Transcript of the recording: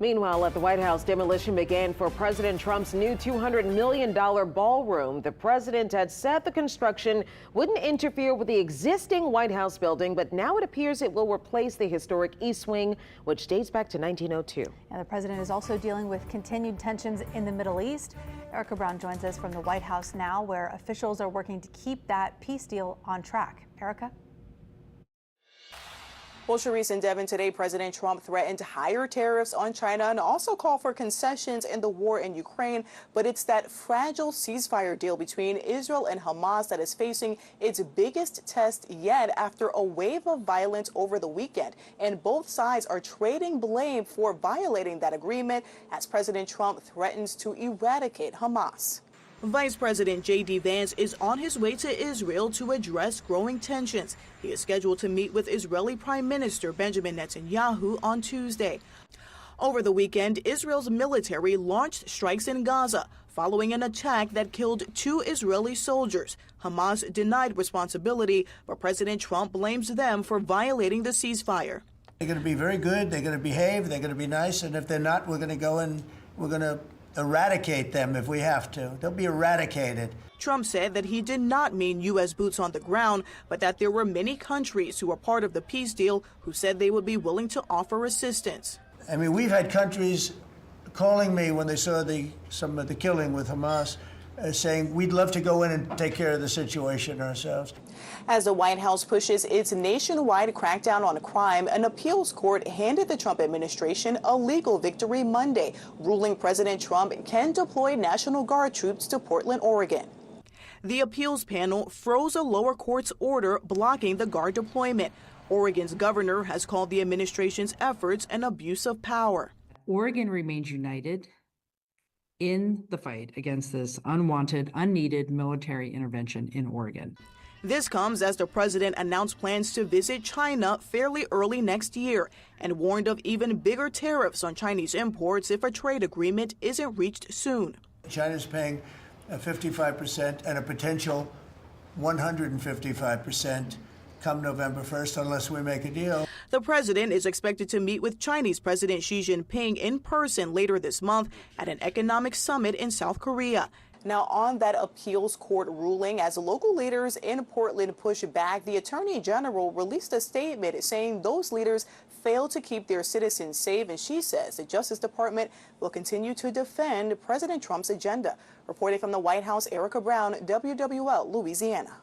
Meanwhile, at the White House, demolition began for President Trump's new $200 million ballroom. The president had said the construction wouldn't interfere with the existing White House building, but now it appears it will replace the historic East Wing, which dates back to 1902. And the president is also dealing with continued tensions in the Middle East. Erica Brown joins us from the White House now, where officials are working to keep that peace deal on track. Erica? Well, Sharice and Devin, today President Trump threatened higher tariffs on China and also called for concessions in the war in Ukraine. But it's that fragile ceasefire deal between Israel and Hamas that is facing its biggest test yet after a wave of violence over the weekend. And both sides are trading blame for violating that agreement as President Trump threatens to eradicate Hamas. Vice President J.D. Vance is on his way to Israel to address growing tensions. He is scheduled to meet with Israeli Prime Minister Benjamin Netanyahu on Tuesday. Over the weekend, Israel's military launched strikes in Gaza following an attack that killed 2 Israeli soldiers. Hamas denied responsibility, but President Trump blames them for violating the ceasefire. They're going to be very good. They're going to behave. They're going to be nice. And if they're not, we're going to go and we're going to eradicate them if we have to. They'll be eradicated. Trump said that he did not mean U.S. boots on the ground, but that there were many countries who were part of the peace deal who said they would be willing to offer assistance. I mean, we've had countries calling me when they saw some of the killing with Hamas, saying we'd love to go in and take care of the situation ourselves. As the White House pushes its nationwide crackdown on crime, an appeals court handed the Trump administration a legal victory Monday, ruling President Trump can deploy National Guard troops to Portland, Oregon. The appeals panel froze a lower court's order blocking the Guard deployment. Oregon's governor has called the administration's efforts an abuse of power. Oregon remains united in the fight against this unwanted, unneeded military intervention in Oregon. This comes as the president announced plans to visit China fairly early next year and warned of even bigger tariffs on Chinese imports if a trade agreement isn't reached soon. China's paying 55% and a potential 155% come November 1st unless we make a deal. The president is expected to meet with Chinese President Xi Jinping in person later this month at an economic summit in South Korea. Now, on that appeals court ruling, as local leaders in Portland push back, the Attorney General released a statement saying those leaders failed to keep their citizens safe, and she says the Justice Department will continue to defend President Trump's agenda. Reporting from the White House, Erica Brown, WWL, Louisiana.